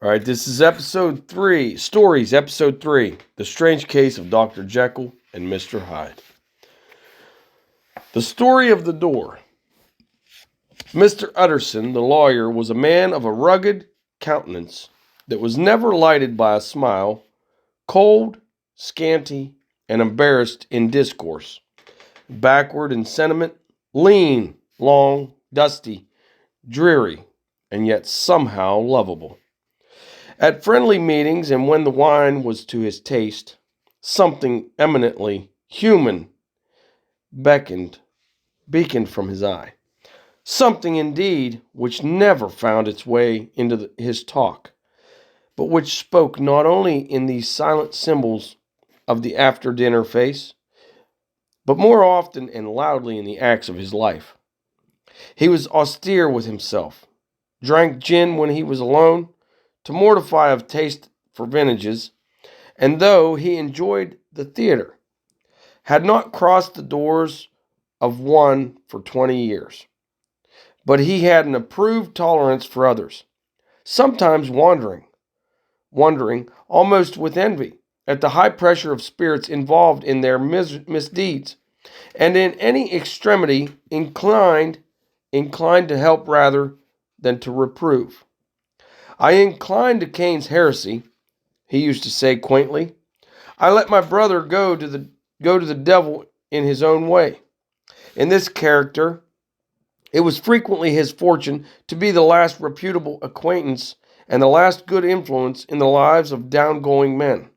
All right, this is episode 3, Stories, episode 3, The Strange Case of Dr. Jekyll and Mr. Hyde. The story of the door. Mr. Utterson, the lawyer, was a man of a rugged countenance that was never lighted by a smile, cold, scanty, and embarrassed in discourse, backward in sentiment, lean, long, dusty, dreary, and yet somehow lovable. At friendly meetings, and when the wine was to his taste, something eminently human beaconed from his eye. Something, indeed, which never found its way into his talk, but which spoke not only in these silent symbols of the after-dinner face, but more often and loudly in the acts of his life. He was austere with himself, drank gin when he was alone, to mortify of taste for vintages, and though he enjoyed the theater, had not crossed the doors of one for 20 years. But he had an approved tolerance for others, sometimes wondering almost with envy at the high pressure of spirits involved in their misdeeds, and in any extremity inclined to help rather than to reprove. I incline to Cain's heresy, he used to say quaintly. I let my brother go to the devil in his own way. In this character, it was frequently his fortune to be the last reputable acquaintance and the last good influence in the lives of down-going men.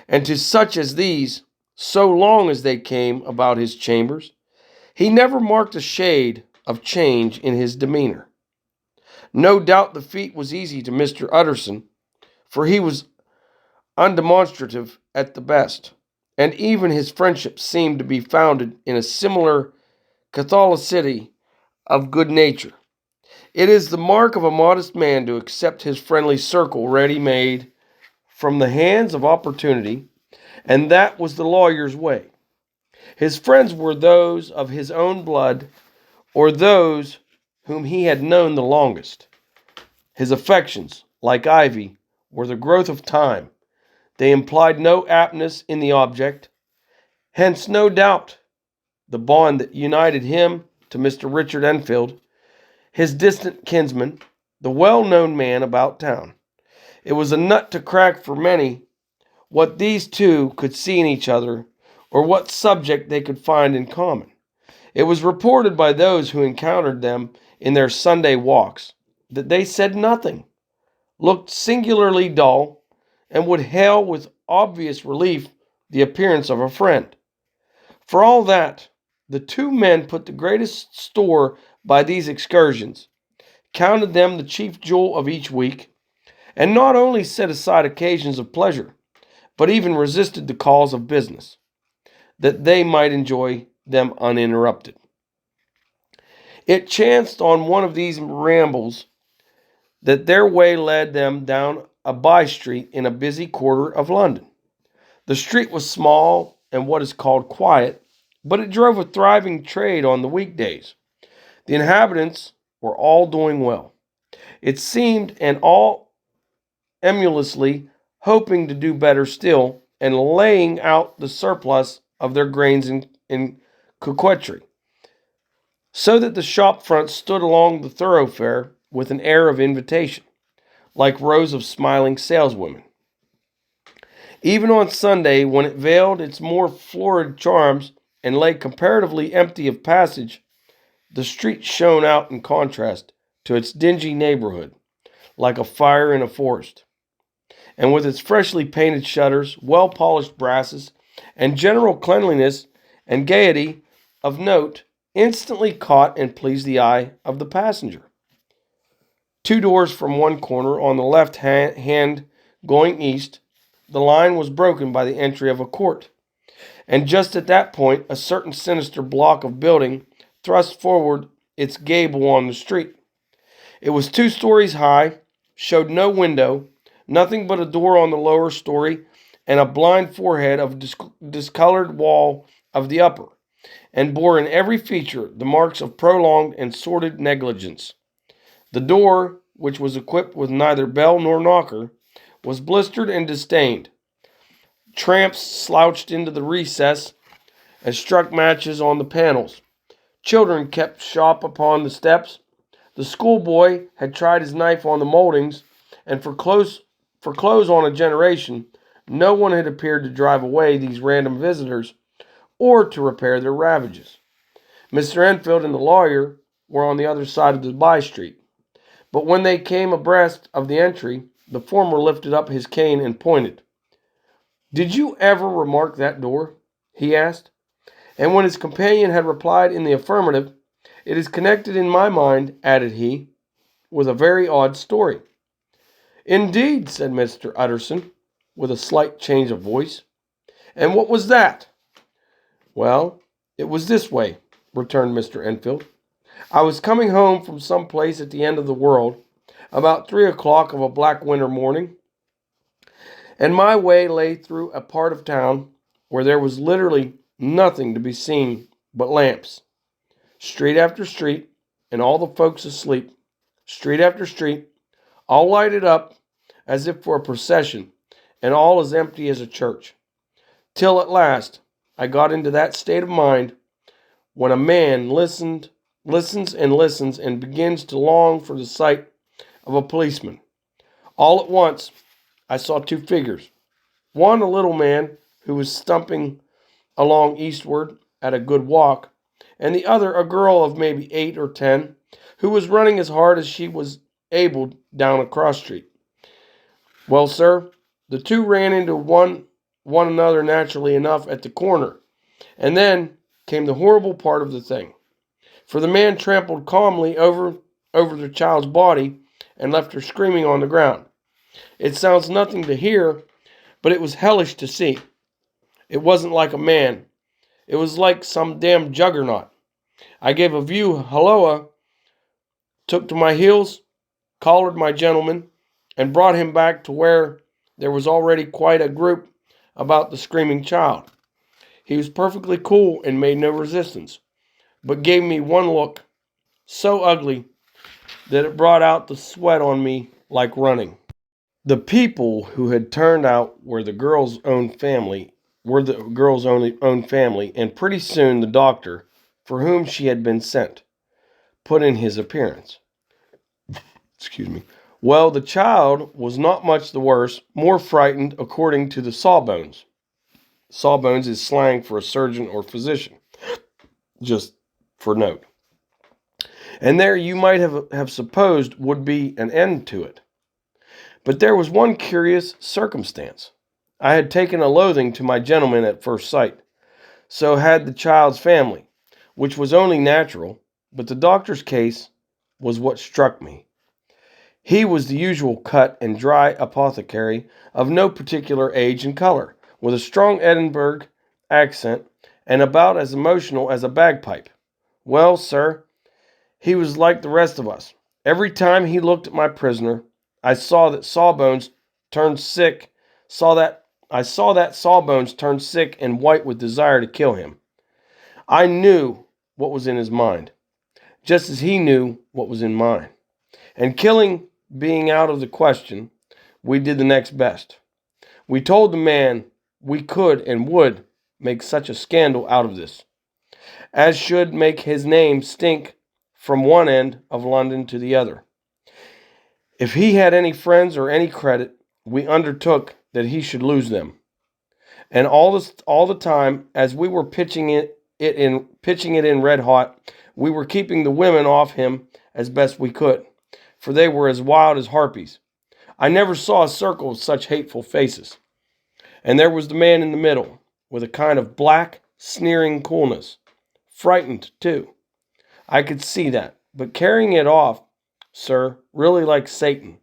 And to such as these, so long as they came about his chambers, he never marked a shade of change in his demeanor. No doubt the feat was easy to Mr. Utterson, for he was undemonstrative at the best, and even his friendship seemed to be founded in a similar catholicity of good nature. It is the mark of a modest man to accept his friendly circle ready-made from the hands of opportunity, and that was the lawyer's way. His friends were those of his own blood, or those whom he had known the longest. His affections, like ivy, were the growth of time. They implied no aptness in the object. Hence, no doubt, the bond that united him to Mr. Richard Enfield, his distant kinsman, the well-known man about town. It was a nut to crack for many what these two could see in each other, or what subject they could find in common. It was reported by those who encountered them in their Sunday walks that they said nothing, looked singularly dull, and would hail with obvious relief the appearance of a friend. For all that, the two men put the greatest store by these excursions, counted them the chief jewel of each week, and not only set aside occasions of pleasure, but even resisted the calls of business, that they might enjoy them uninterrupted. It chanced on one of these rambles that their way led them down a by-street in a busy quarter of London. The street was small and what is called quiet, but it drove a thriving trade on the weekdays. The inhabitants were all doing well, it seemed, and all emulously hoping to do better still, and laying out the surplus of their grains in coquetry, so that the shop fronts stood along the thoroughfare with an air of invitation, like rows of smiling saleswomen. Even on Sunday, when it veiled its more florid charms and lay comparatively empty of passage, the street shone out in contrast to its dingy neighborhood, like a fire in a forest, and with its freshly painted shutters, well-polished brasses, and general cleanliness and gaiety of note, instantly caught and pleased the eye of the passenger. Two doors from one corner, on the left hand going east, the line was broken by the entry of a court, and just at that point a certain sinister block of building thrust forward its gable on the street. It was 2 stories high, showed no window, nothing but a door on the lower story, and a blind forehead of discolored wall of the upper, and bore in every feature the marks of prolonged and sordid negligence. The door which was equipped with neither bell nor knocker, was blistered and distained. Tramps slouched into the recess and struck matches on the panels. Children kept shop upon the steps. The schoolboy had tried his knife on the moldings, and for close on a generation, no one had appeared to drive away these random visitors or to repair their ravages. Mr. Enfield and the lawyer were on the other side of the by-street, but when they came abreast of the entry, the former lifted up his cane and pointed. "Did you ever remark that door?" he asked. And when his companion had replied in the affirmative, "It is connected in my mind," added he, "with a very odd story." "Indeed," said Mr. Utterson, with a slight change of voice. "And what was that?" "Well, it was this way," returned Mr. Enfield. "I was coming home from some place at the end of the world, about 3 o'clock of a black winter morning, and my way lay through a part of town where there was literally nothing to be seen but lamps. Street after street, and all the folks asleep. Street after street, all lighted up as if for a procession, and all as empty as a church. Till at last I got into that state of mind when a man listens and begins to long for the sight of a policeman. All at once I saw two figures. One a little man who was stumping along eastward at a good walk, and the other a girl of maybe 8 or 10, who was running as hard as she was able down a cross street. Well, sir, the two ran into one another naturally enough at the corner, and then came the horrible part of the thing. For the man trampled calmly over the child's body and left her screaming on the ground. It sounds nothing to hear, but it was hellish to see. It wasn't like a man. It was like some damn juggernaut. I gave a view halloa, took to my heels, collared my gentleman, and brought him back to where there was already quite a group about the screaming child. He was perfectly cool and made no resistance, but gave me one look so ugly that it brought out the sweat on me like running. The people who had turned out were the girl's own family, and pretty soon the doctor, for whom she had been sent, put in his appearance. Excuse me. Well, the child was not much the worse, more frightened, according to the sawbones. Sawbones is slang for a surgeon or physician, just for note. And there you might have supposed would be an end to it. But there was one curious circumstance. I had taken a loathing to my gentleman at first sight. So had the child's family, which was only natural, but the doctor's case was what struck me. He was the usual cut and dry apothecary of no particular age and color, with a strong Edinburgh accent and about as emotional as a bagpipe. Well, sir, he was like the rest of us. Every time he looked at my prisoner, I saw that Sawbones turned sick, Sawbones turned sick and white with desire to kill him. I knew what was in his mind, just as he knew what was in mine. And killing being out of the question, we did the next best. We told the man we could and would make such a scandal out of this, as should make his name stink from one end of London to the other. If he had any friends or any credit, we undertook that he should lose them. And all the time, as we were pitching it in red hot, we were keeping the women off him as best we could, for they were as wild as harpies. I never saw a circle of such hateful faces. And there was the man in the middle, with a kind of black, sneering coolness. Frightened, too. I could see that, but carrying it off, sir, really like Satan.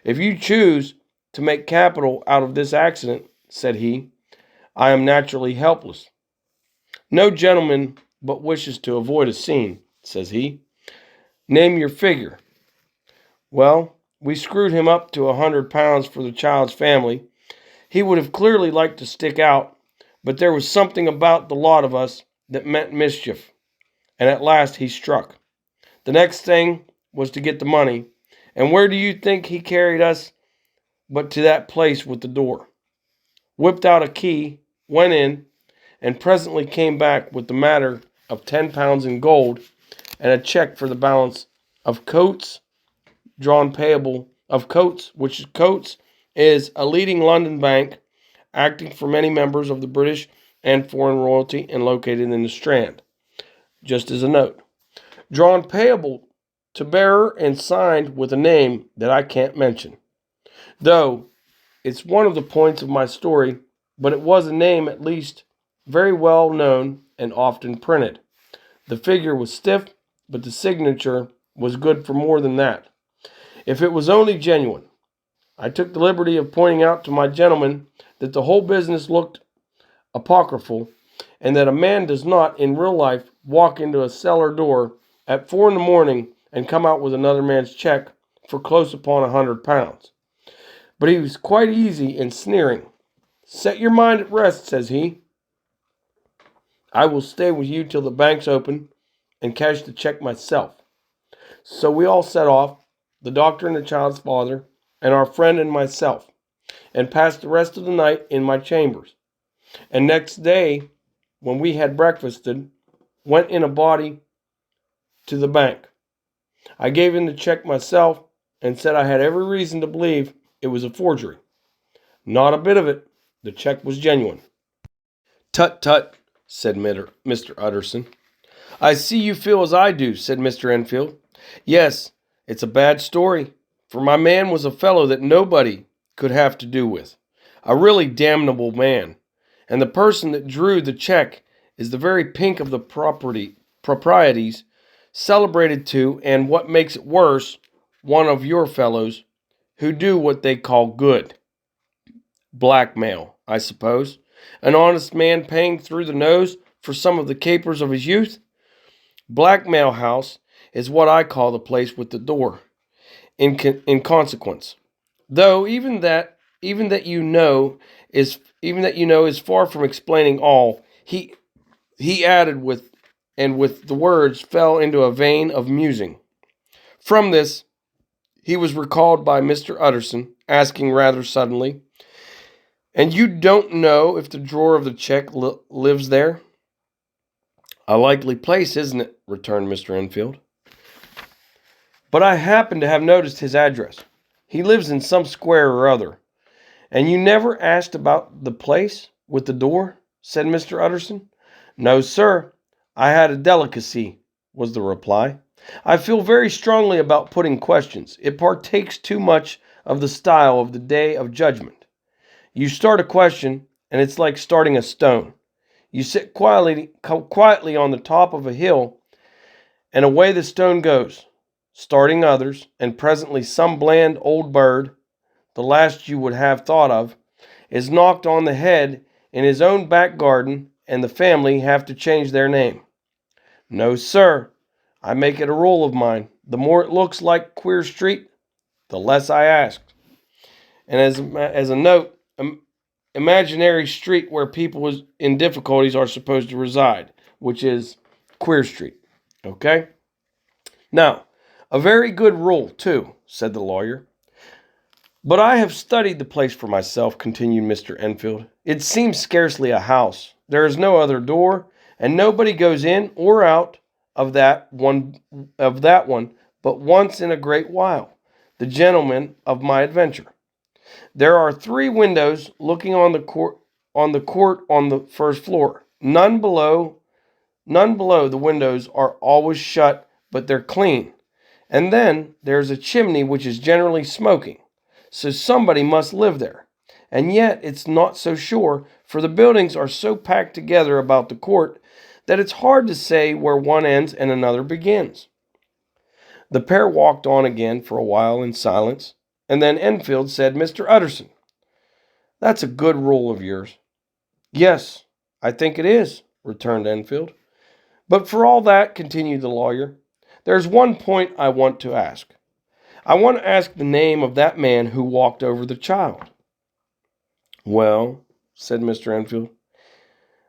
If you choose to make capital out of this accident, said he, I am naturally helpless. No gentleman but wishes to avoid a scene, says he. Name your figure. Well, we screwed him up to £100 for the child's family. He would have clearly liked to stick out, but there was something about the lot of us that meant mischief, and at last he struck. The next thing was to get the money, And where do you think he carried us but to that place with the door? Whipped out a key, went in, and presently came back with the matter of 10 pounds in gold and a check for the balance of coats drawn payable of Coates, which Coates is a leading London bank acting for many members of the British and foreign royalty and located in the Strand. Just as a note, drawn payable to bearer and signed with a name that I can't mention. Though it's one of the points of my story, but it was a name at least very well known and often printed. The figure was stiff, but the signature was good for more than that. If it was only genuine, I took the liberty of pointing out to my gentleman that the whole business looked apocryphal, and that a man does not, in real life, walk into a cellar door at 4 in the morning and come out with another man's check for close upon £100. But he was quite easy in sneering. "Set your mind at rest," says he. "I will stay with you till the bank's open and cash the check myself." So we all set off, the doctor and the child's father, and our friend and myself, and passed the rest of the night in my chambers. And next day, when we had breakfasted, went in a body to the bank. I gave in the check myself and said I had every reason to believe it was a forgery. Not a bit of it. The check was genuine. "Tut, tut," said Mr. Utterson. "I see you feel as I do," said Mr. Enfield. "Yes, it's a bad story, for my man was a fellow that nobody could have to do with. A really damnable man. And the person that drew the check is the very pink of the proprieties, celebrated to, and what makes it worse, one of your fellows, who do what they call good. Blackmail, I suppose. An honest man paying through the nose for some of the capers of his youth. Blackmail House is what I call the place with the door, in consequence. Though even that you know is far from explaining all. He added with the words fell into a vein of musing. From this he was recalled by Mr. Utterson, asking rather suddenly, "And you don't know if the drawer of the check lives there?" "A likely place, isn't it?" returned Mr. Enfield. "But I happen to have noticed his address. He lives in some square or other." "And you never asked about the place with the door?" said Mr. Utterson. "No, sir. I had a delicacy," was the reply. "I feel very strongly about putting questions. It partakes too much of the style of the Day of Judgment. You start a question, and it's like starting a stone. You sit quietly on the top of a hill, and away the stone goes, starting others, and presently some bland old bird, the last you would have thought of, is knocked on the head in his own back garden, and the family have to change their name. No, sir. I make it a rule of mine. The more it looks like Queer Street, the less I ask. And as a note, imaginary street where people in difficulties are supposed to reside, which is Queer Street. Okay? Now, a very good rule, too," said the lawyer. "But I have studied the place for myself," continued Mr. Enfield. "It seems scarcely a house. There is no other door, and nobody goes in or out of that one but once in a great while, the gentleman of my adventure. There are 3 windows looking on the court on the first floor. None below. The windows are always shut, but they're clean. And then there's a chimney which is generally smoking. So somebody must live there. And yet it's not so sure, for the buildings are so packed together about the court that it's hard to say where one ends and another begins." The pair walked on again for a while in silence, and then Enfield said, "Mr. Utterson, that's a good rule of yours." "Yes, I think it is," returned Enfield. "But for all that," continued the lawyer, "there's one point I want to ask. I want to ask the name of that man who walked over the child." "Well," said Mr. Enfield,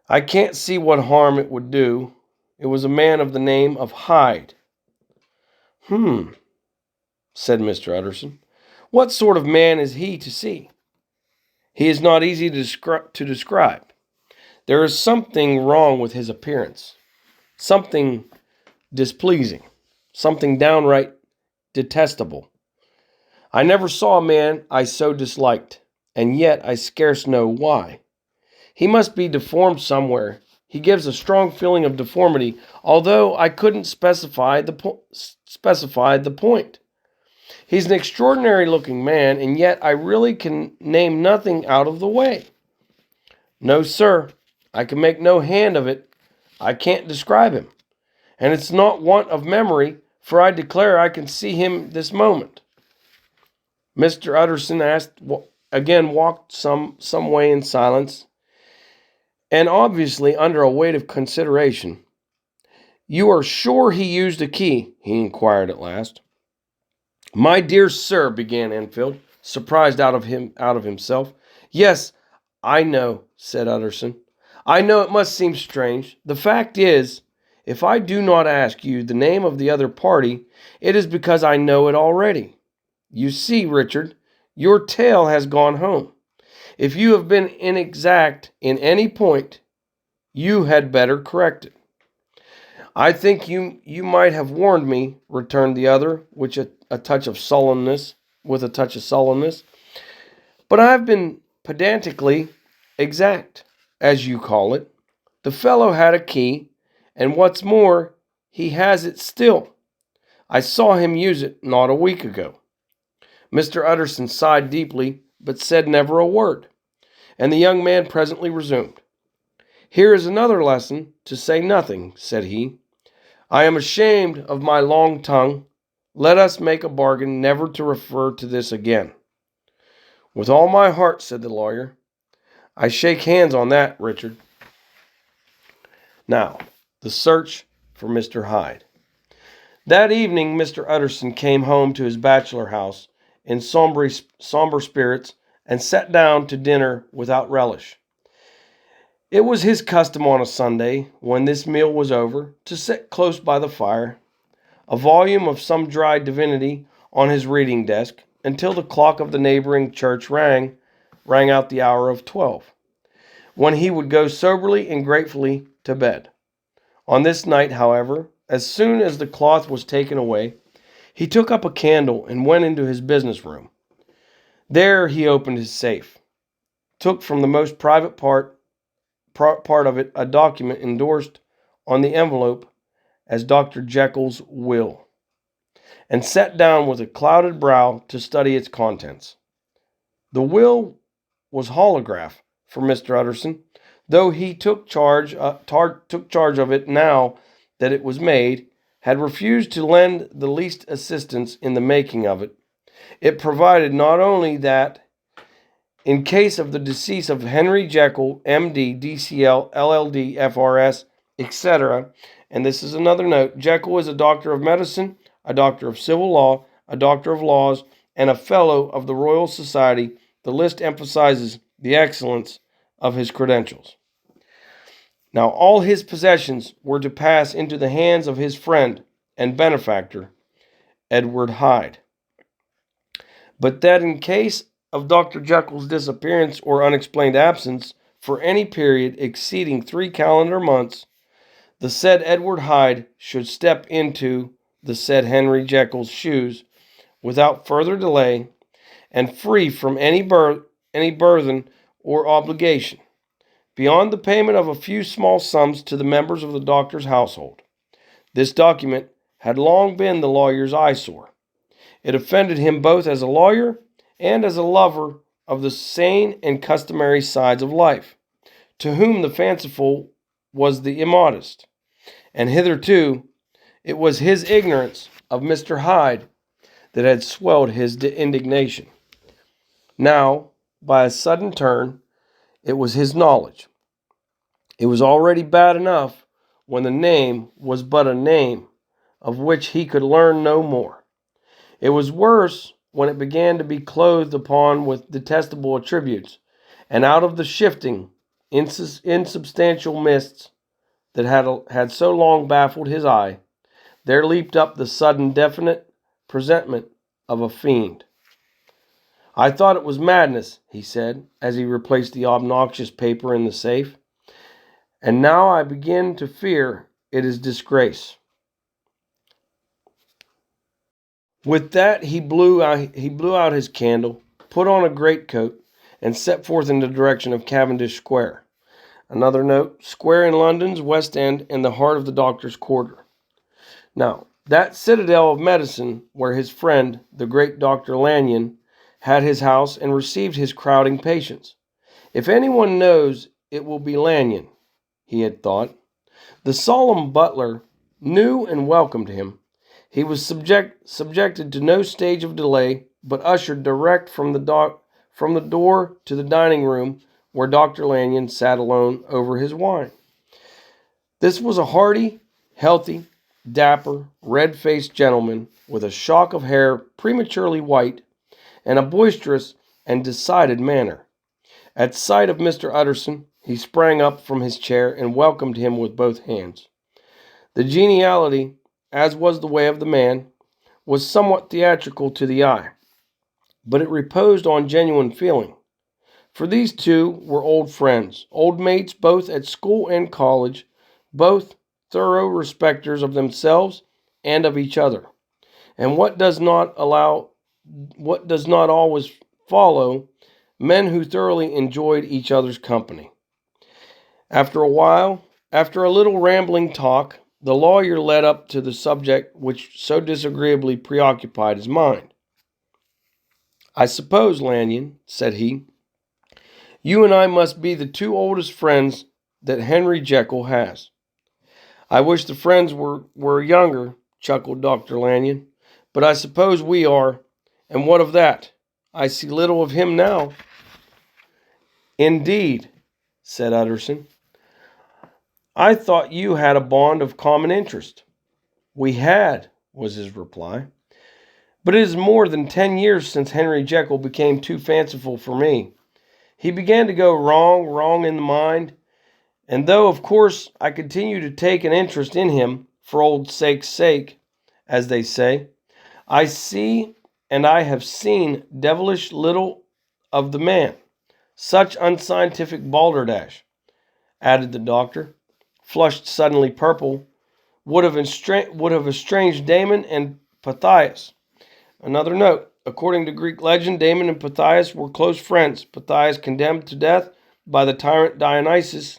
"I can't see what harm it would do. It was a man of the name of Hyde." said Mr. Utterson. What sort of man is he to see? He is not easy to describe. There is something wrong with his appearance, something displeasing, something downright detestable. I never saw a man I so disliked, and yet I scarce know why. He must be deformed somewhere. He gives a strong feeling of deformity, although I couldn't specify the point. He's an extraordinary looking man, and yet I really can name nothing out of the way. No, sir, I can make no hand of it. I can't describe him. And it's not want of memory, for I declare I can see him this moment. Mr. Utterson walked some way in silence, and obviously under a weight of consideration. You are sure he used a key? He inquired at last. My dear sir, began Enfield, surprised out of himself. Yes, I know, said Utterson. I know it must seem strange. The fact is, if I do not ask you the name of the other party, it is because I know it already. You see, Richard, your tale has gone home. If you have been inexact in any point, you had better correct it. I think you might have warned me, returned the other, with a touch of sullenness. But I have been pedantically exact, as you call it. The fellow had a key, and what's more, he has it still. I saw him use it not a week ago. Mr. Utterson sighed deeply, but said never a word, and the young man presently resumed. Here is another lesson to say nothing, said he. I am ashamed of my long tongue. Let us make a bargain never to refer to this again. With all my heart, said the lawyer. I shake hands on that, Richard. Now, the search for Mr. Hyde. That evening, Mr. Utterson came home to his bachelor house in somber spirits and sat down to dinner without relish. It was his custom on a Sunday, when this meal was over, to sit close by the fire, a volume of some dry divinity on his reading desk, until the clock of the neighboring church rang out the hour of 12, when he would go soberly and gratefully to bed. On this night, however, as soon as the cloth was taken away, he took up a candle and went into his business room. There he opened his safe, took from the most private part of it a document endorsed on the envelope as Dr. Jekyll's will, and sat down with a clouded brow to study its contents. The will was holograph for Mr. Utterson, though he took charge of it now that it was made, had refused to lend the least assistance in the making of it. It provided not only that, in case of the decease of Henry Jekyll, M.D., D.C.L., LL.D., F.R.S., etc., and this is another note, Jekyll is a doctor of medicine, a doctor of civil law, a doctor of laws, and a fellow of the Royal Society. The list emphasizes the excellence of his credentials. Now all his possessions were to pass into the hands of his friend and benefactor, Edward Hyde. But that in case of Dr. Jekyll's disappearance or unexplained absence for any period exceeding 3 calendar months, the said Edward Hyde should step into the said Henry Jekyll's shoes without further delay and free from any burthen or obligation, beyond the payment of a few small sums to the members of the doctor's household. This document had long been the lawyer's eyesore. It offended him both as a lawyer and as a lover of the sane and customary sides of life, to whom the fanciful was the immodest. And hitherto it was his ignorance of Mr. Hyde that had swelled his indignation. Now, by a sudden turn, it was his knowledge. It was already bad enough when the name was but a name of which he could learn no more. It was worse when it began to be clothed upon with detestable attributes, and out of the shifting, insubstantial mists that had so long baffled his eye, there leaped up the sudden definite presentment of a fiend. I thought it was madness, he said, as he replaced the obnoxious paper in the safe. And now I begin to fear it is disgrace. With that, he blew out his candle, put on a greatcoat, and set forth in the direction of Cavendish Square. Another note, square in London's West End and the heart of the doctor's quarter. Now, that citadel of medicine where his friend, the great Dr. Lanyon, had his house and received his crowding patients. If anyone knows, it will be Lanyon, he had thought. The solemn butler knew and welcomed him. He was subjected to no stage of delay, but ushered direct from the door to the dining room where Dr. Lanyon sat alone over his wine. This was a hearty, healthy, dapper, red-faced gentleman with a shock of hair prematurely white and a boisterous and decided manner. At sight of Mr. Utterson, he sprang up from his chair and welcomed him with both hands. The geniality, as was the way of the man, was somewhat theatrical to the eye, but it reposed on genuine feeling. For these two were old friends, old mates both at school and college, both thorough respecters of themselves and of each other. And what does not always follow, men who thoroughly enjoyed each other's company. After a little rambling talk, the lawyer led up to the subject which so disagreeably preoccupied his mind. I suppose, Lanyon, said he, you and I must be the two oldest friends that Henry Jekyll has. I wish the friends were younger, chuckled Dr. Lanyon, but I suppose we are, and what of that? I see little of him now. Indeed, said Utterson. I thought you had a bond of common interest. We had, was his reply. But it is more than 10 years since Henry Jekyll became too fanciful for me. He began to go wrong in the mind, and though, of course, I continue to take an interest in him, for old sake's sake, as they say, I see and I have seen devilish little of the man. Such unscientific balderdash, added the doctor, flushed suddenly purple, would have estranged Damon and Pythias. Another note, according to Greek legend, Damon and Pythias were close friends. Pythias, condemned to death by the tyrant Dionysus,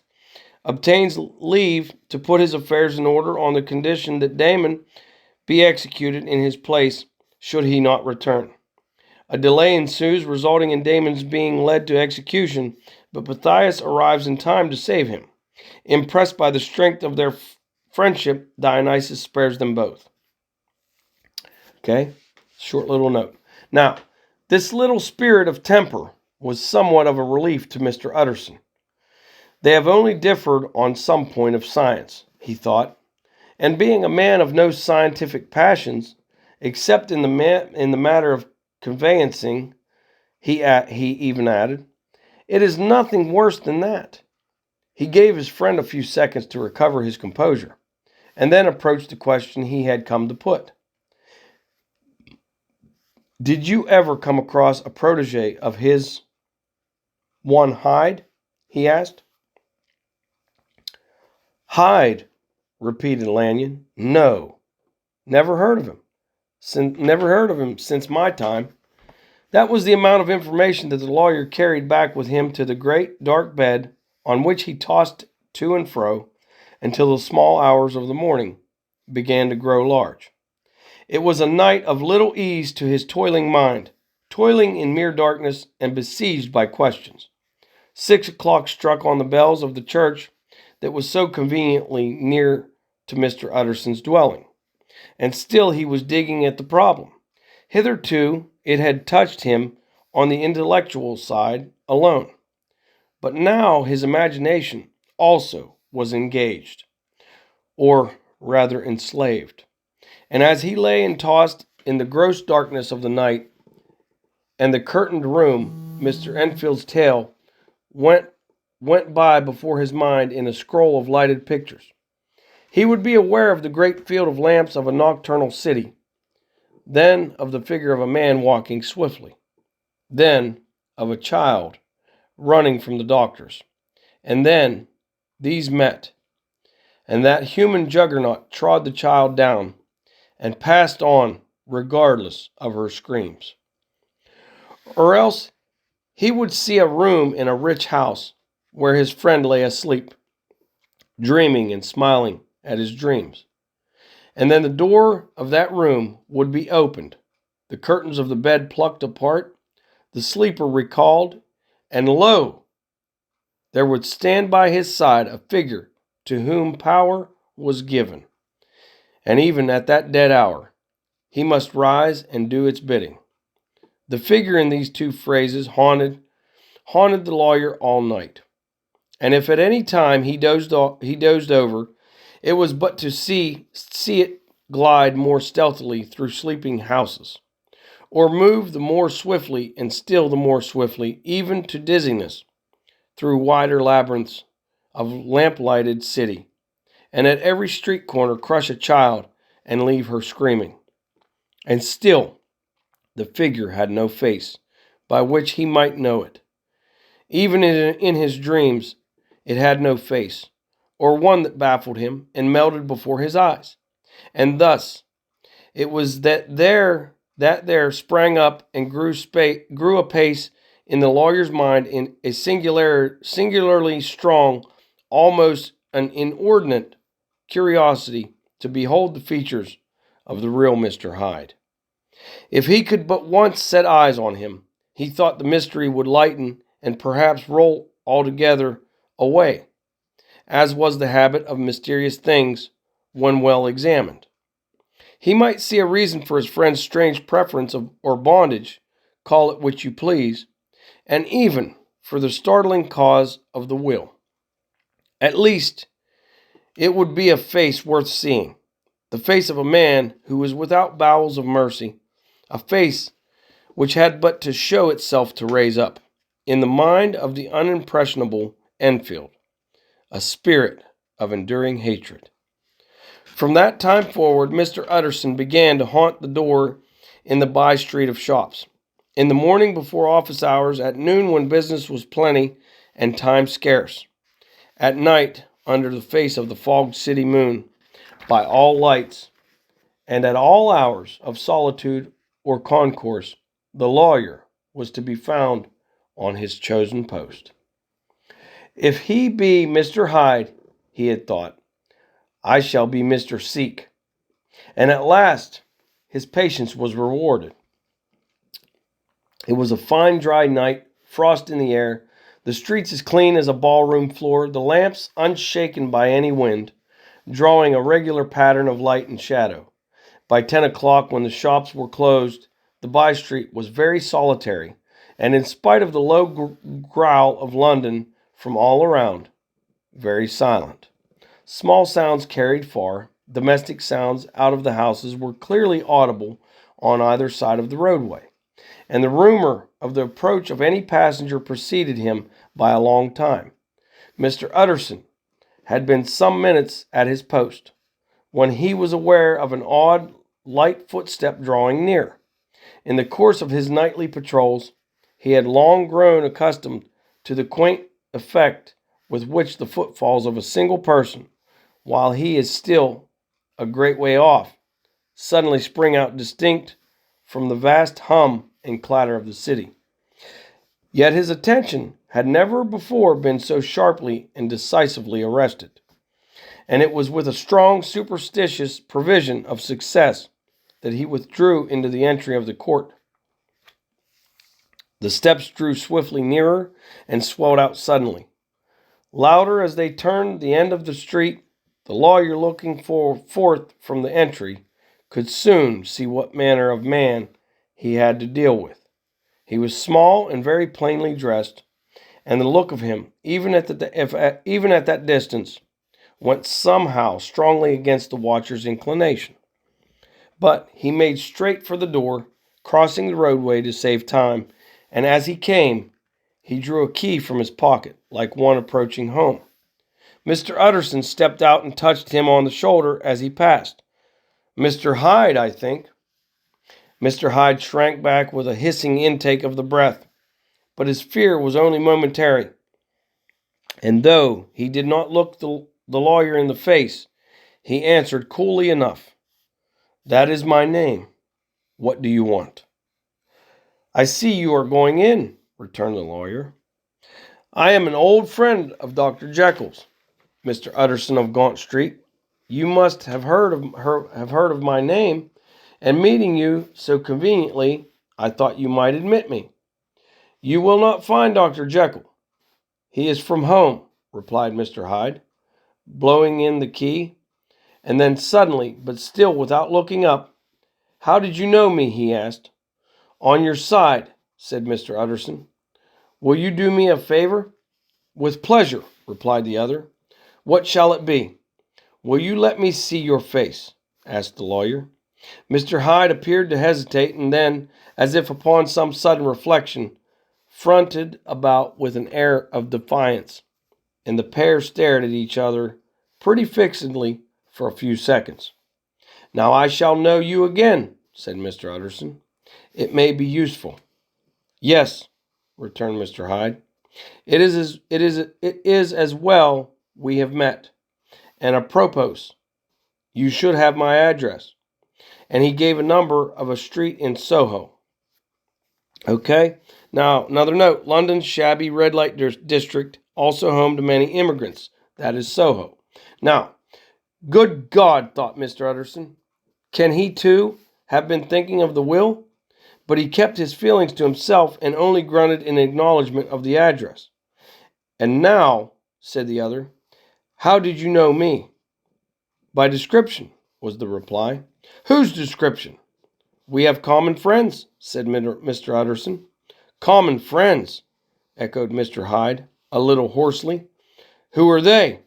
obtains leave to put his affairs in order on the condition that Damon be executed in his place should he not return. A delay ensues, resulting in Damon's being led to execution, but Pythias arrives in time to save him. Impressed by the strength of their friendship, Dionysus spares them both. Okay, short little note. Now, this little spirit of temper was somewhat of a relief to Mr. Utterson. They have only differed on some point of science, he thought, and being a man of no scientific passions, except in the matter of conveyancing, he even added, it is nothing worse than that. He gave his friend a few seconds to recover his composure, and then approached the question he had come to put. Did you ever come across a protege of his, one Hyde? He asked. Hyde, repeated Lanyon. No, never heard of him. Since my time. That was the amount of information that the lawyer carried back with him to the great dark bed on which he tossed to and fro until the small hours of the morning began to grow large. It was a night of little ease to his toiling mind, toiling in mere darkness and besieged by questions. 6 o'clock struck on the bells of the church that was so conveniently near to Mr. Utterson's dwelling, and still he was digging at the problem. Hitherto it had touched him on the intellectual side alone, but now his imagination also was engaged, or rather enslaved. And as he lay and tossed in the gross darkness of the night and the curtained room, Mr. Enfield's tale went by before his mind in a scroll of lighted pictures. He would be aware of the great field of lamps of a nocturnal city, then of the figure of a man walking swiftly, then of a child running from the doctors, and then these met, and that human juggernaut trod the child down and passed on regardless of her screams. Or else he would see a room in a rich house where his friend lay asleep, dreaming and smiling at his dreams. And then the door of that room would be opened, the curtains of the bed plucked apart, the sleeper recalled, and lo, there would stand by his side a figure to whom power was given. And even at that dead hour, he must rise and do its bidding. The figure in these two phrases haunted the lawyer all night. And if at any time he dozed over, it was but to see it glide more stealthily through sleeping houses, or move the more swiftly and still the more swiftly, even to dizziness, through wider labyrinths of lamp-lighted city, and at every street corner crush a child and leave her screaming. And still the figure had no face by which he might know it. Even in his dreams, it had no face, or one that baffled him and melted before his eyes. And thus it was that there sprang up and grew apace in the lawyer's mind in a singularly strong, almost an inordinate curiosity to behold the features of the real Mr. Hyde. If he could but once set eyes on him, he thought the mystery would lighten and perhaps roll altogether away, as was the habit of mysterious things when well examined. He might see a reason for his friend's strange preference or bondage, call it which you please, and even for the startling cause of the will. At least, it would be a face worth seeing, the face of a man who was without bowels of mercy, a face which had but to show itself to raise up, in the mind of the unimpressionable Enfield, a spirit of enduring hatred. From that time forward, Mr. Utterson began to haunt the door in the by-street of shops. In the morning before office hours, at noon when business was plenty and time scarce, at night under the face of the fogged city moon, by all lights, and at all hours of solitude or concourse, the lawyer was to be found on his chosen post. If he be Mr. Hyde, he had thought, I shall be Mr. Seek. And at last, his patience was rewarded. It was a fine dry night, frost in the air, the streets as clean as a ballroom floor, the lamps unshaken by any wind, drawing a regular pattern of light and shadow. By 10 o'clock, when the shops were closed, the by-street was very solitary, and in spite of the low growl of London from all around, very silent. Small sounds carried far. Domestic sounds out of the houses were clearly audible on either side of the roadway, and the rumor of the approach of any passenger preceded him by a long time. Mr. Utterson had been some minutes at his post, when he was aware of an odd, light footstep drawing near. In the course of his nightly patrols, he had long grown accustomed to the quaint effect with which the footfalls of a single person, while he is still a great way off, suddenly spring out distinct from the vast hum and clatter of the city. Yet his attention had never before been so sharply and decisively arrested, and it was with a strong superstitious prevision of success that he withdrew into the entry of the court. The steps drew swiftly nearer and swelled out suddenly. Louder as they turned the end of the street, the lawyer, looking forth from the entry, could soon see what manner of man he had to deal with. He was small and very plainly dressed, and the look of him, even at that distance, went somehow strongly against the watcher's inclination. But he made straight for the door, crossing the roadway to save time, and as he came, he drew a key from his pocket, like one approaching home. Mr. Utterson stepped out and touched him on the shoulder as he passed. Mr. Hyde, I think. Mr. Hyde shrank back with a hissing intake of the breath, but his fear was only momentary, and though he did not look the lawyer in the face, he answered coolly enough, "That is my name. What do you want?" "I see you are going in," returned the lawyer. "I am an old friend of Dr. Jekyll's, Mr. Utterson of Gaunt Street. You must have heard of my name, and meeting you so conveniently, I thought you might admit me. You will not find Dr. Jekyll. He is from home," replied Mr. Hyde, blowing in the key, and then suddenly, but still without looking up, "How did you know me?" he asked. "On your side," said Mr. Utterson. "Will you do me a favor?" "With pleasure," replied the other. "What shall it be?" "Will you let me see your face?" asked the lawyer. Mr. Hyde appeared to hesitate, and then, as if upon some sudden reflection, fronted about with an air of defiance, and the pair stared at each other pretty fixedly for a few seconds. "Now I shall know you again," said Mr. Utterson. "It may be useful." "Yes," returned Mr. Hyde. It is as well we have met. And apropos, you should have my address." And he gave a number of a street in Soho. Okay? Now, another note. London's shabby red light district, also home to many immigrants. That is Soho. Now, good God, thought Mr. Utterson. Can he, too, have been thinking of the will? But he kept his feelings to himself and only grunted in acknowledgment of the address. "And now," said the other, "how did you know me?" "By description," was the reply. "Whose description?" "We have common friends," said Mr. Utterson. "Common friends," echoed Mr. Hyde, a little hoarsely. "Who are they?"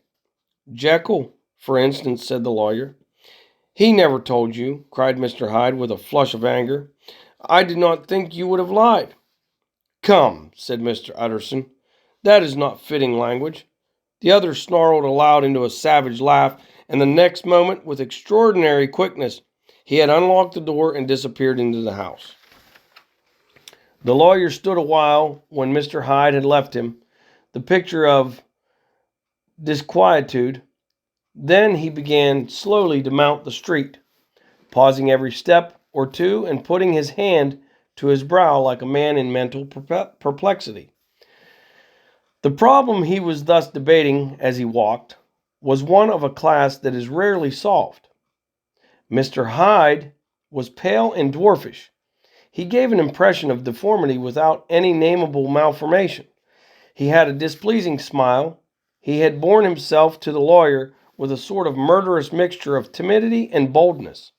"Jekyll, for instance," said the lawyer. "He never told you," cried Mr. Hyde with a flush of anger. "I did not think you would have lied." "Come," said Mr. Utterson, "that is not fitting language." The other snarled aloud into a savage laugh, and the next moment, with extraordinary quickness, he had unlocked the door and disappeared into the house. The lawyer stood a while when Mr. Hyde had left him, the picture of disquietude. Then he began slowly to mount the street, pausing every step or two and putting his hand to his brow like a man in mental perplexity. The problem he was thus debating as he walked was one of a class that is rarely solved. Mr. Hyde was pale and dwarfish. He gave an impression of deformity without any nameable malformation. He had a displeasing smile. He had borne himself to the lawyer with a sort of murderous mixture of timidity and boldness,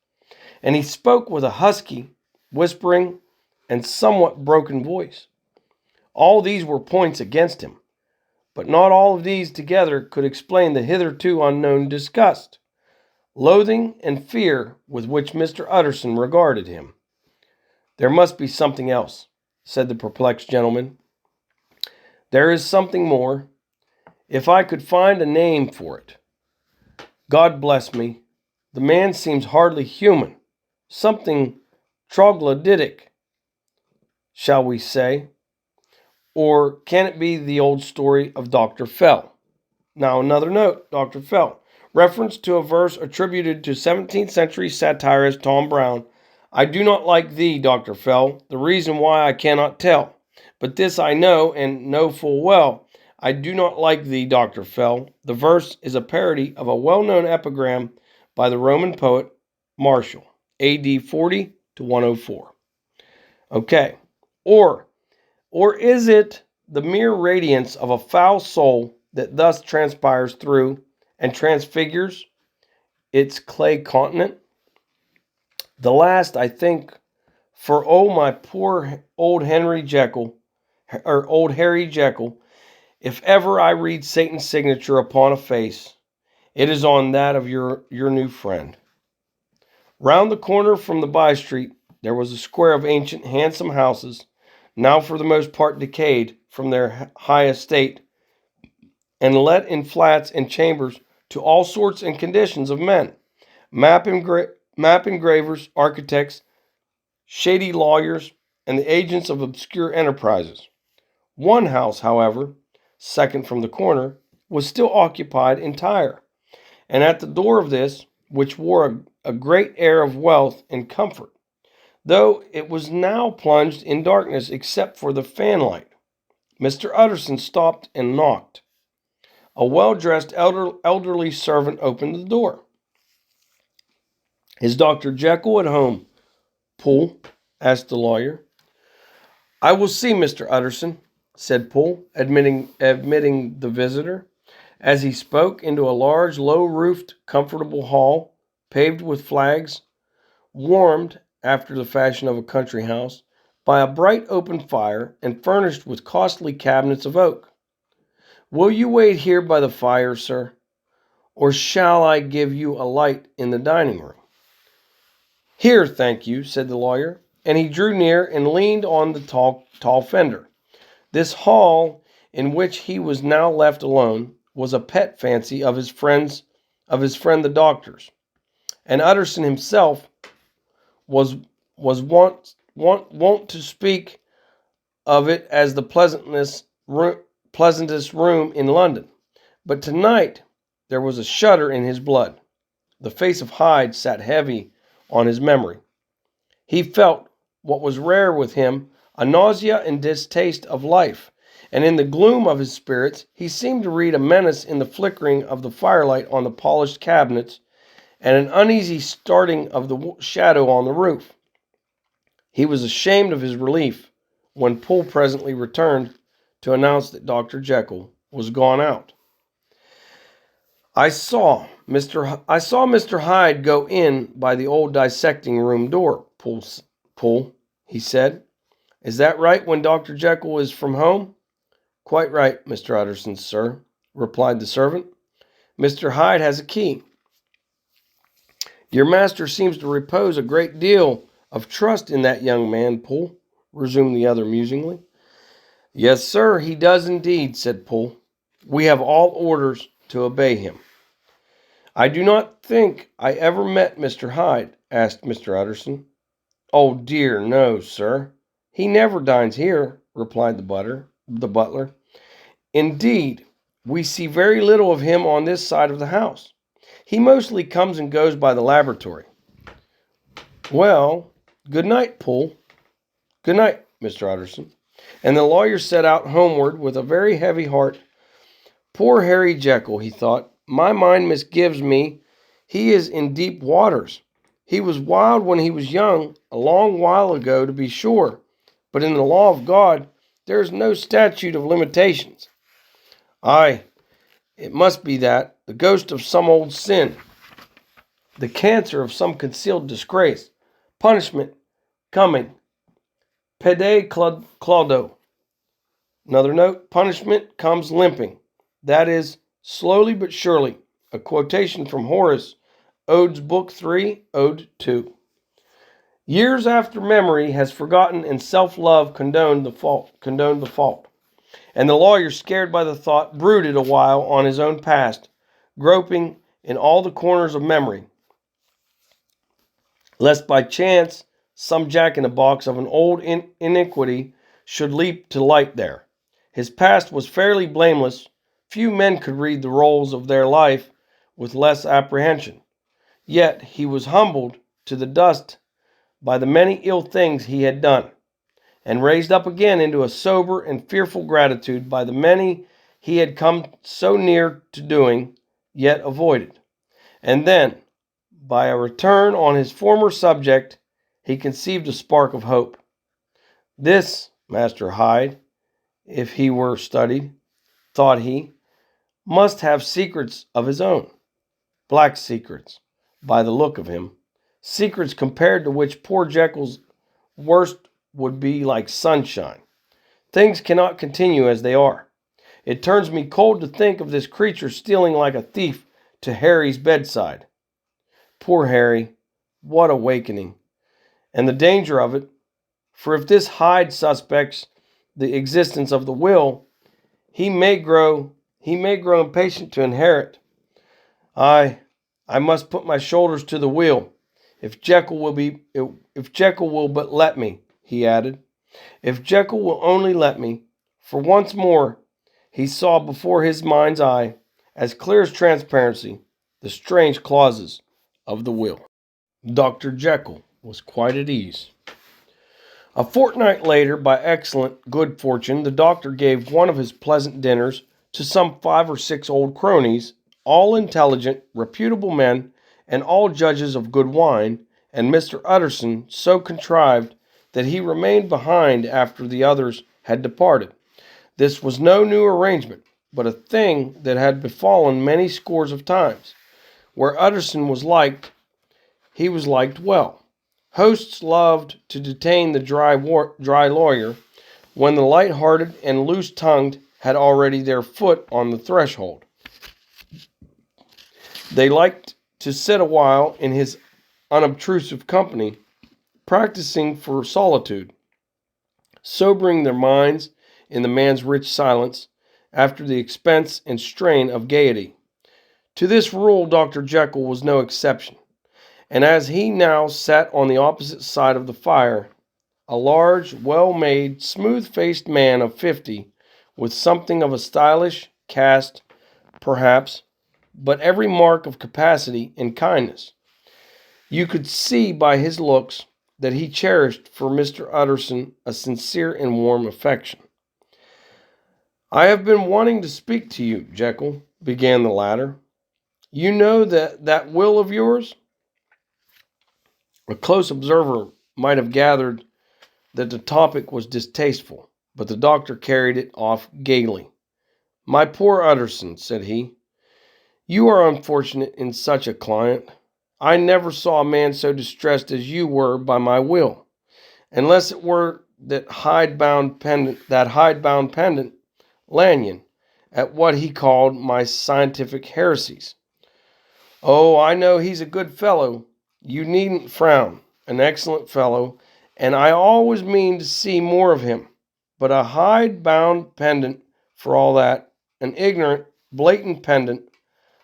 and he spoke with a husky, whispering, and somewhat broken voice. All these were points against him, but not all of these together could explain the hitherto unknown disgust, loathing, and fear with which Mr. Utterson regarded him. "There must be something else," said the perplexed gentleman. "There is something more. If I could find a name for it. God bless me, the man seems hardly human. Something troglodytic, shall we say? Or can it be the old story of Dr. Fell?" Now another note, Dr. Fell. Reference to a verse attributed to 17th century satirist Tom Brown. "I do not like thee, Dr. Fell. The reason why I cannot tell. But this I know, and know full well. I do not like thee, Dr. Fell." The verse is a parody of a well-known epigram by the Roman poet Martial, AD 40 to 104. Okay. Or is it the mere radiance of a foul soul that thus transpires through and transfigures its clay continent? The last, I think, for my poor old Henry Jekyll, or old Harry Jekyll, if ever I read Satan's signature upon a face, it is on that of your new friend. Round the corner from the by-street, there was a square of ancient, handsome houses, now for the most part decayed from their high estate, and let in flats and chambers to all sorts and conditions of men, map engravers, architects, shady lawyers, and the agents of obscure enterprises. One house, however, second from the corner, was still occupied entire, and at the door of this, which wore a great air of wealth and comfort, though it was now plunged in darkness except for the fanlight, Mr. Utterson stopped and knocked. A well-dressed elderly servant opened the door. "Is Dr. Jekyll at home, Poole?" asked the lawyer. "I will see Mr. Utterson," said Poole, admitting the visitor. As he spoke, into a large, low-roofed, comfortable hall, paved with flags, warmed, after the fashion of a country house, by a bright open fire, and furnished with costly cabinets of oak. "Will you wait here by the fire, sir? Or shall I give you a light in the dining room?" "Here, thank you," said the lawyer, and he drew near and leaned on the tall fender. This hall, in which he was now left alone, was a pet fancy of his friend the doctor's, and Utterson himself was wont to speak of it as the pleasantest room in London. But tonight there was a shudder in his blood. The face of Hyde sat heavy on his memory. He felt, what was rare with him, a nausea and distaste of life, and in the gloom of his spirits he seemed to read a menace in the flickering of the firelight on the polished cabinets and an uneasy starting of the shadow on the roof. He was ashamed of his relief when Poole presently returned to announce that Dr. Jekyll was gone out. I saw Mr. Hyde go in by the old dissecting room door, Poole," he said. "Is that right when Dr. Jekyll is from home?" "Quite right, Mr. Utterson, sir," replied the servant. "Mr. Hyde has a key." "Your master seems to repose a great deal of trust in that young man, Poole," resumed the other musingly. "Yes, sir, he does indeed," said Poole. "We have all orders to obey him." "I do not think I ever met Mr. Hyde?" asked Mr. Utterson. "Oh dear, no, sir. He never dines here," replied the butler. "Indeed, we see very little of him on this side of the house. He mostly comes and goes by the laboratory." "Well, good night, Poole." "Good night, Mr. Utterson." And the lawyer set out homeward with a very heavy heart. "Poor Harry Jekyll," he thought. "My mind misgives me he is in deep waters. He was wild when he was young, a long while ago to be sure, but in the law of God there is no statute of limitations. Aye, it must be that, the ghost of some old sin, the cancer of some concealed disgrace, punishment coming, pt.1. Another note, punishment comes limping. That is, slowly but surely. A quotation from Horace, Odes Book 3, Ode 2. Years after memory has forgotten and self-love condoned the fault. And the lawyer, scared by the thought, brooded a while on his own past, groping in all the corners of memory, lest by chance some jack-in-the-box of an old iniquity should leap to light there. His past was fairly blameless. Few men could read the rolls of their life with less apprehension. Yet he was humbled to the dust by the many ill things he had done, and raised up again into a sober and fearful gratitude by the many he had come so near to doing, yet avoided. And then, by a return on his former subject, he conceived a spark of hope. This Master Hyde, if he were studied, thought he, must have secrets of his own. Black secrets, by the look of him. Secrets compared to which poor Jekyll's worst would be like sunshine. Things cannot continue as they are. It turns me cold to think of this creature stealing like a thief to Harry's bedside. Poor Harry, what awakening! And the danger of it, for if this Hyde suspects the existence of the will, he may grow impatient to inherit. I must put my shoulders to the wheel. If Jekyll will but let me, he added. If Jekyll will only let me. For once more he saw before his mind's eye, as clear as transparency, the strange clauses of the will. Dr. Jekyll was quite at ease. A fortnight later, by excellent good fortune, the doctor gave one of his pleasant dinners to some 5 or 6 old cronies, all intelligent, reputable men, and all judges of good wine, and Mr. Utterson so contrived that he remained behind after the others had departed. This was no new arrangement, but a thing that had befallen many scores of times. Where Utterson was liked, he was liked well. Hosts loved to detain the dry lawyer when the light-hearted and loose-tongued had already their foot on the threshold. They liked to sit a while in his unobtrusive company, practicing for solitude, sobering their minds in the man's rich silence after the expense and strain of gaiety. To this rule Dr. Jekyll was no exception, and as he now sat on the opposite side of the fire, a large, well-made, smooth-faced man of 50, with something of a stylish cast, perhaps, but every mark of capacity and kindness. You could see by his looks that he cherished for Mr. Utterson a sincere and warm affection. "I have been wanting to speak to you, Jekyll," began the latter. "You know that will of yours?" A close observer might have gathered that the topic was distasteful, but the doctor carried it off gaily. "My poor Utterson," said he, "you are unfortunate in such a client. I never saw a man so distressed as you were by my will, unless it were that hide-bound pendant, Lanyon, at what he called my scientific heresies. Oh, I know he's a good fellow. You needn't frown. An excellent fellow, and I always mean to see more of him. But a hide-bound pendant, for all that, an ignorant, blatant pendant.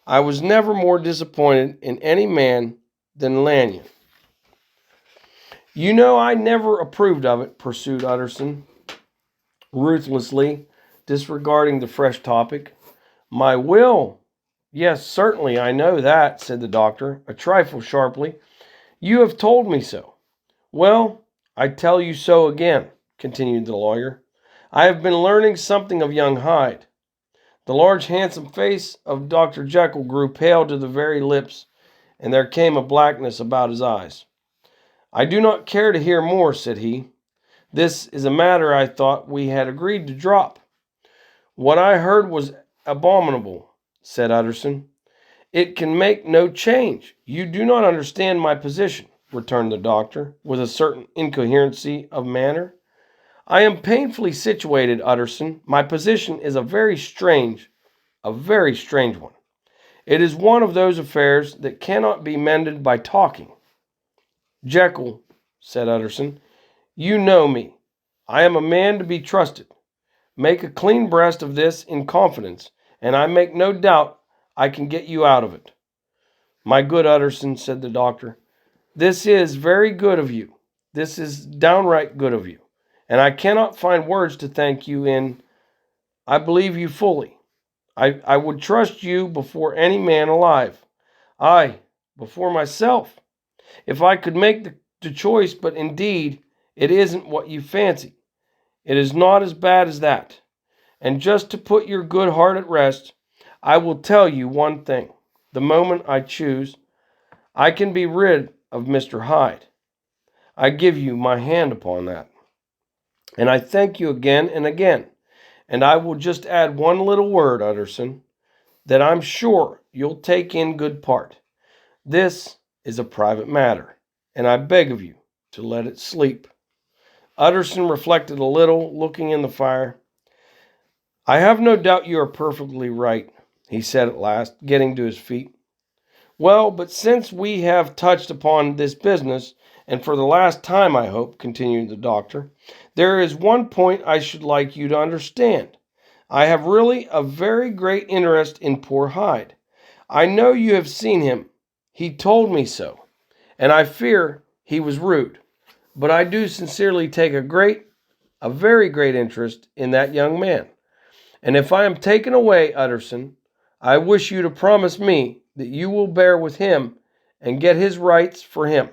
I was never more disappointed in any man than Lanyon." "You know I never approved of it," pursued Utterson, ruthlessly, disregarding the fresh topic. "My will? Yes, certainly, I know that," said the doctor, a trifle sharply. "You have told me so." "Well, I tell you so again," continued the lawyer. "I have been learning something of young Hyde." The large handsome face of Dr. Jekyll grew pale to the very lips, and there came a blackness about his eyes. "I do not care to hear more," said he. "This is a matter I thought we had agreed to drop." "What I heard was abominable," said Utterson. "It can make no change. You do not understand my position," returned the doctor, with a certain incoherency of manner. "I am painfully situated, Utterson. My position is a very strange one. It is one of those affairs that cannot be mended by talking." "Jekyll," said Utterson, "you know me. I am a man to be trusted. Make a clean breast of this in confidence, and I make no doubt I can get you out of it." "My good Utterson," said the doctor, "this is very good of you. This is downright good of you, and I cannot find words to thank you in. I believe you fully. I would trust you before any man alive. Aye, before myself, if I could make the choice, but indeed it isn't what you fancy. It is not as bad as that. And just to put your good heart at rest, I will tell you one thing. The moment I choose, I can be rid of Mr. Hyde. I give you my hand upon that. And I thank you again and again. And I will just add one little word, Utterson, that I'm sure you'll take in good part. This is a private matter, and I beg of you to let it sleep." Utterson reflected a little, looking in the fire. "I have no doubt you are perfectly right," he said at last, getting to his feet. "Well, but since we have touched upon this business, and for the last time, I hope," continued the doctor, "there is one point I should like you to understand. I have really a very great interest in poor Hyde. I know you have seen him. He told me so. and I fear he was rude. But I do sincerely take a very great interest in that young man. And if I am taken away, Utterson, I wish you to promise me that you will bear with him and get his rights for him.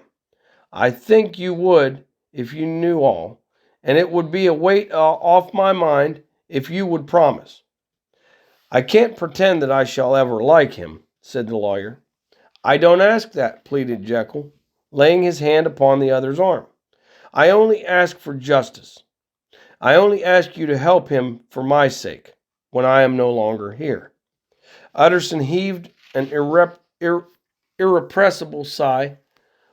I think you would if you knew all, and it would be a weight off my mind if you would promise. I can't pretend that I shall ever like him, said the lawyer. I don't ask that, pleaded Jekyll, laying his hand upon the other's arm. I only ask for justice. I only ask you to help him for my sake, when I am no longer here. Utterson heaved an irrepressible sigh.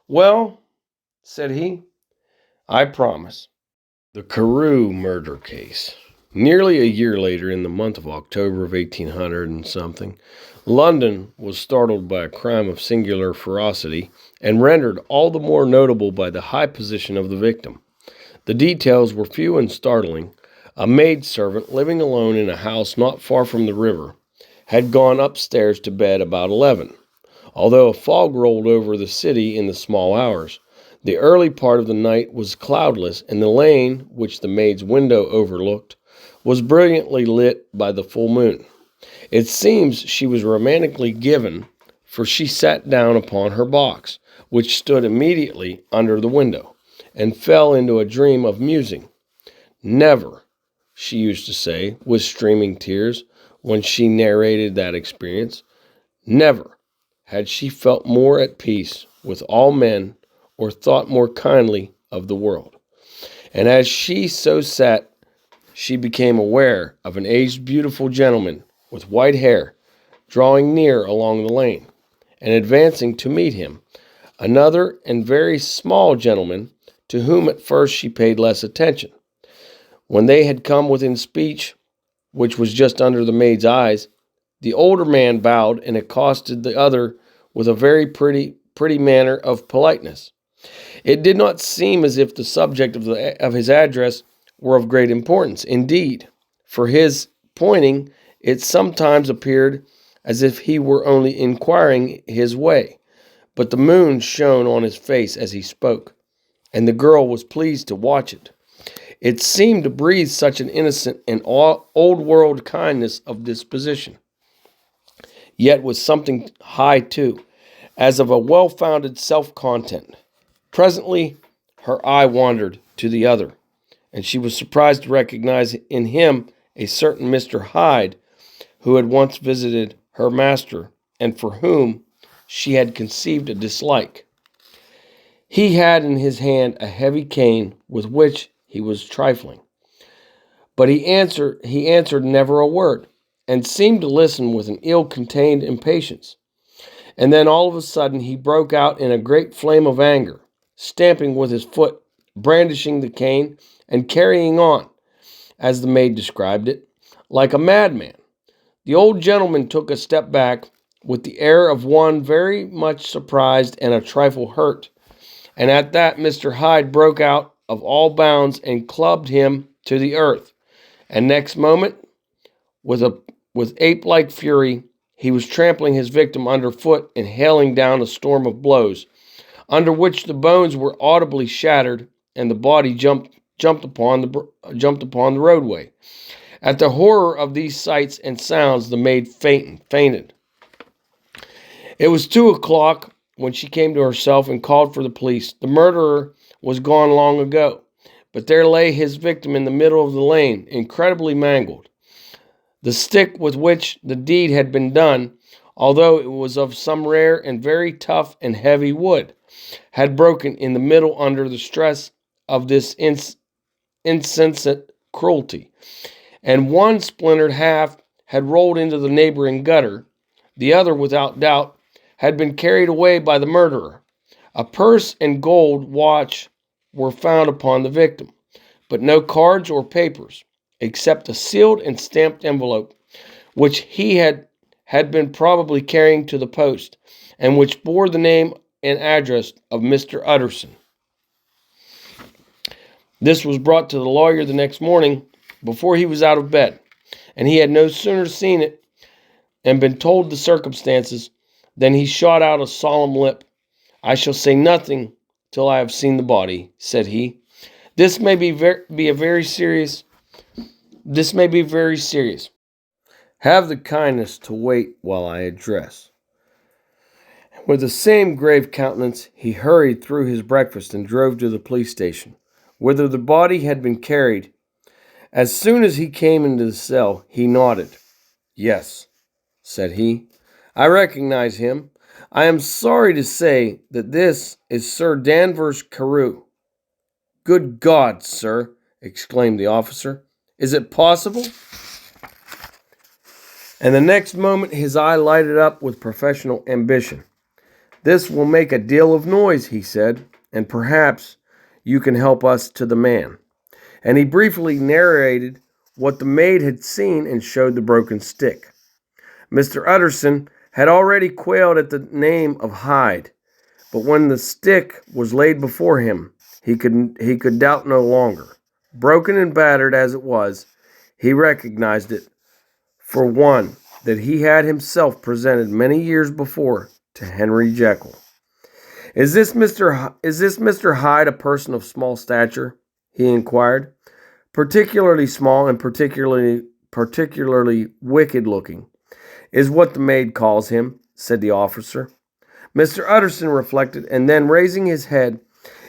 Well, said he, I promise. The Carew murder case. Nearly a year later, in the month of October of 1800 and something, London was startled by a crime of singular ferocity and rendered all the more notable by the high position of the victim. The details were few and startling. A maidservant living alone in a house not far from the river had gone upstairs to bed about 11. Although a fog rolled over the city in the small hours, the early part of the night was cloudless, and the lane, which the maid's window overlooked, was brilliantly lit by the full moon. It seems she was romantically given, for she sat down upon her box, which stood immediately under the window, and fell into a dream of musing. Never, she used to say, with streaming tears, when she narrated that experience, never had she felt more at peace with all men or thought more kindly of the world. And as she so sat, she became aware of an aged, beautiful gentleman with white hair drawing near along the lane and advancing to meet him. Another and very small gentleman, to whom at first she paid less attention. When they had come within speech, which was just under the maid's eyes, the older man bowed and accosted the other with a very pretty manner of politeness. It did not seem as if the subject of his address were of great importance. Indeed, for his pointing, it sometimes appeared as if he were only inquiring his way. But the moon shone on his face as he spoke, and the girl was pleased to watch it. It seemed to breathe such an innocent and old-world kindness of disposition, yet with something high too, as of a well-founded self-content. Presently, her eye wandered to the other, and she was surprised to recognize in him a certain Mr. Hyde, who had once visited her master, and for whom she had conceived a dislike. He had in his hand a heavy cane with which he was trifling, but he answered never a word, and seemed to listen with an ill-contained impatience. And then all of a sudden he broke out in a great flame of anger, stamping with his foot, brandishing the cane, and carrying on, as the maid described it, like a madman. The old gentleman took a step back with the air of one very much surprised and a trifle hurt, and at that Mr. Hyde broke out of all bounds and clubbed him to the earth, and next moment, with ape-like fury, he was trampling his victim underfoot and hailing down a storm of blows, under which the bones were audibly shattered and the body jumped upon the roadway. At the horror of these sights and sounds, the maid fainted. It was 2:00 when she came to herself and called for the police. The murderer was gone long ago, but there lay his victim in the middle of the lane, incredibly mangled. The stick with which the deed had been done, although it was of some rare and very tough and heavy wood, had broken in the middle under the stress of this insensate cruelty, and one splintered half had rolled into the neighboring gutter. The other, without doubt, had been carried away by the murderer. A purse and gold watch were found upon the victim, but no cards or papers, except a sealed and stamped envelope, which he had been probably carrying to the post, and which bore the name and address of Mr. Utterson. This was brought to the lawyer the next morning before he was out of bed, and he had no sooner seen it and been told the circumstances than he shot out a solemn lip. I shall say nothing till I have seen the body, said he. This may be very serious. This may be very serious. Have the kindness to wait while I address. With the same grave countenance, he hurried through his breakfast and drove to the police station, whither the body had been carried. As soon as he came into the cell, he nodded. Yes, said he, I recognize him. I am sorry to say that this is Sir Danvers Carew. Good God, sir, exclaimed the officer. Is it possible? And the next moment his eye lighted up with professional ambition. This will make a deal of noise, he said, and perhaps you can help us to the man. And he briefly narrated what the maid had seen and showed the broken stick. Mr. Utterson had already quailed at the name of Hyde, but when the stick was laid before him, he could doubt no longer. Broken and battered as it was, he recognized it for one that he had himself presented many years before to Henry Jekyll. Is this Mr. Hyde a person of small stature? He inquired. Particularly small and particularly wicked looking, is what the maid calls him, said the officer. Mr. Utterson reflected, and then raising his head,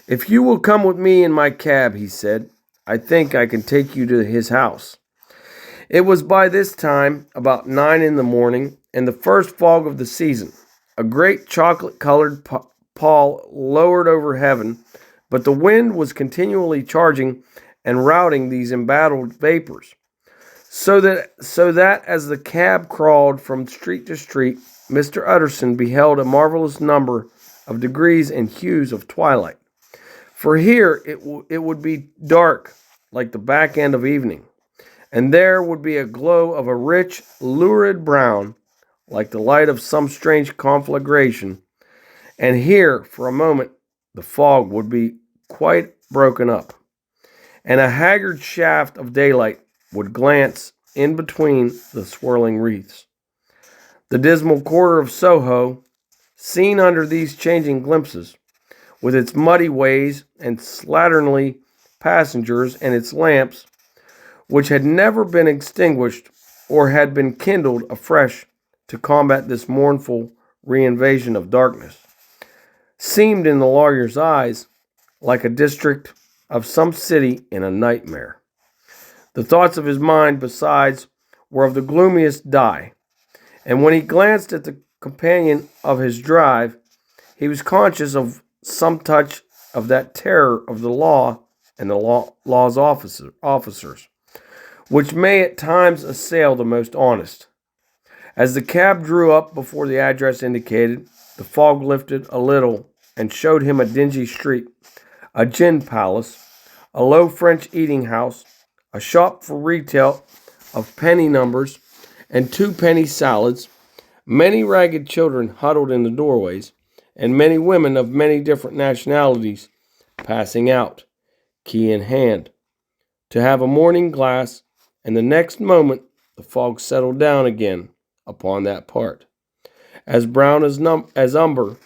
if you will come with me in my cab, he said, I think I can take you to his house. It was by this time about 9 in the morning, and the first fog of the season. A great chocolate-colored pall lowered over heaven, but the wind was continually charging and routing these embattled vapors, so that as the cab crawled from street to street, Mr. Utterson beheld a marvelous number of degrees and hues of twilight. For here it would be dark like the back end of evening, and there would be a glow of a rich, lurid brown like the light of some strange conflagration, and here, for a moment, the fog would be quite broken up, and a haggard shaft of daylight would glance in between the swirling wreaths. The dismal quarter of Soho, seen under these changing glimpses, with its muddy ways and slatternly passengers and its lamps, which had never been extinguished or had been kindled afresh to combat this mournful reinvasion of darkness, seemed in the lawyer's eyes like a district of some city in a nightmare. The thoughts of his mind, besides, were of the gloomiest dye, and when he glanced at the companion of his drive, he was conscious of some touch of that terror of the law and the law's officers, which may at times assail the most honest. As the cab drew up before the address indicated, the fog lifted a little and showed him a dingy street, a gin palace, a low French eating house, a shop for retail of penny numbers and 2-penny salads, many ragged children huddled in the doorways, and many women of many different nationalities passing out, key in hand, to have a morning glass, and the next moment the fog settled down again upon that part, as brown as umber,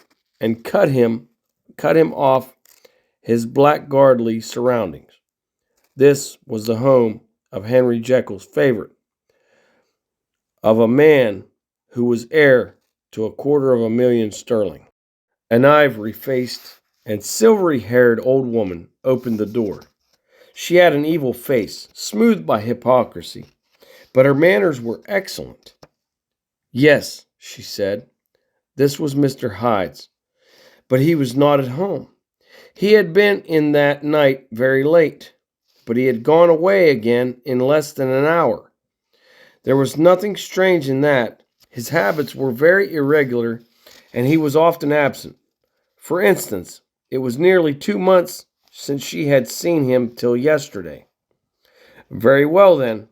and cut him off his blackguardly surroundings. This was the home of Henry Jekyll's favorite, of a man who was heir to £250,000 sterling. An ivory-faced and silvery-haired old woman opened the door. She had an evil face, smoothed by hypocrisy, but her manners were excellent. Yes, she said, this was Mr. Hyde's, but he was not at home. He had been in that night very late, but he had gone away again in less than an hour. There was nothing strange in that. His habits were very irregular, and he was often absent. For instance, it was nearly 2 months since she had seen him till yesterday. Very well, then.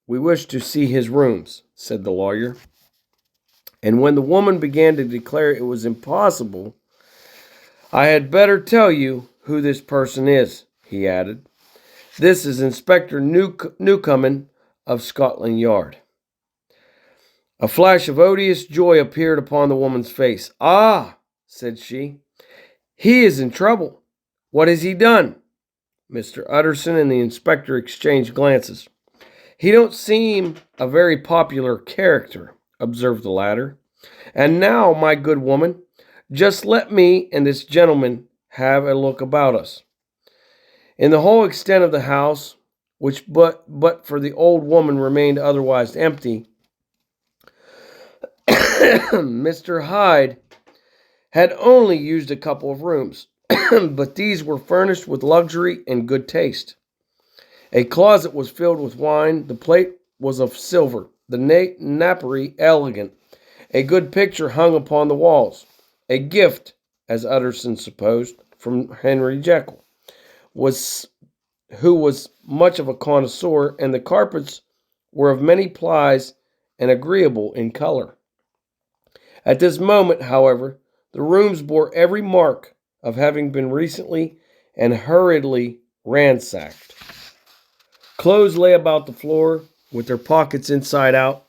We wish to see his rooms, said the lawyer. And when the woman began to declare it was impossible, I had better tell you who this person is, he added. This is Inspector Newcomen of Scotland Yard. A flash of odious joy appeared upon the woman's face. Ah, said she, He is in trouble. What has he done?" Mr. Utterson and the inspector exchanged glances. "He don't seem a very popular character," observed the latter. "And now, my good woman, just let me and this gentleman have a look about us." In the whole extent of the house, which but for the old woman remained otherwise empty, Mr. Hyde had only used a couple of rooms, but these were furnished with luxury and good taste. A closet was filled with wine, the plate was of silver, the napery elegant, a good picture hung upon the walls. A gift, as Utterson supposed, from Henry Jekyll, was who was much of a connoisseur, and the carpets were of many plies and agreeable in color. At this moment, however, the rooms bore every mark of having been recently and hurriedly ransacked. Clothes lay about the floor, with their pockets inside out.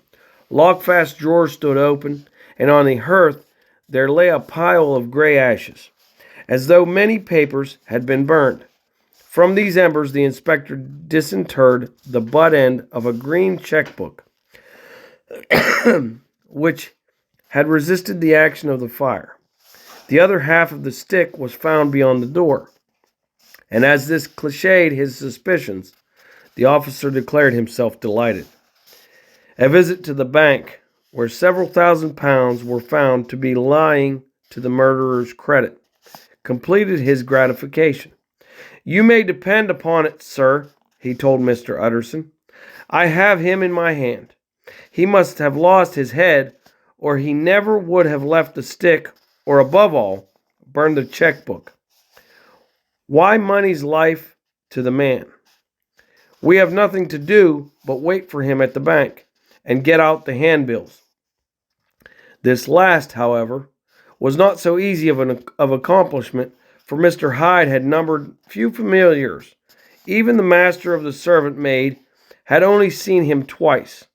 Lockfast drawers stood open, and on the hearth there lay a pile of gray ashes, as though many papers had been burned. From these embers the inspector disinterred the butt end of a green checkbook, which had resisted the action of the fire. The other half of the stick was found beyond the door, and as this cliched his suspicions, the officer declared himself delighted. A visit to the bank, where several £1,000s were found to be lying to the murderer's credit, completed his gratification. "You may depend upon it, sir," he told Mr. Utterson, "I have him in my hand. He must have lost his head, or he never would have left the stick, or, above all, burned the checkbook. Why money's life to the man? We have nothing to do but wait for him at the bank, and get out the handbills." This last, however, was not so easy of accomplishment, for Mr. Hyde had numbered few familiars. Even the master of the servant maid had only seen him twice.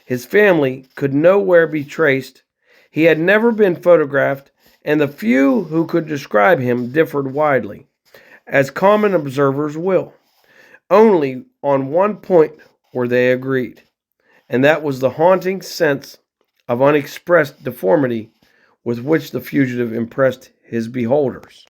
His family could nowhere be traced. He had never been photographed, and the few who could describe him differed widely, as common observers will. Only on one point were they agreed, and that was the haunting sense of unexpressed deformity with which the fugitive impressed his beholders.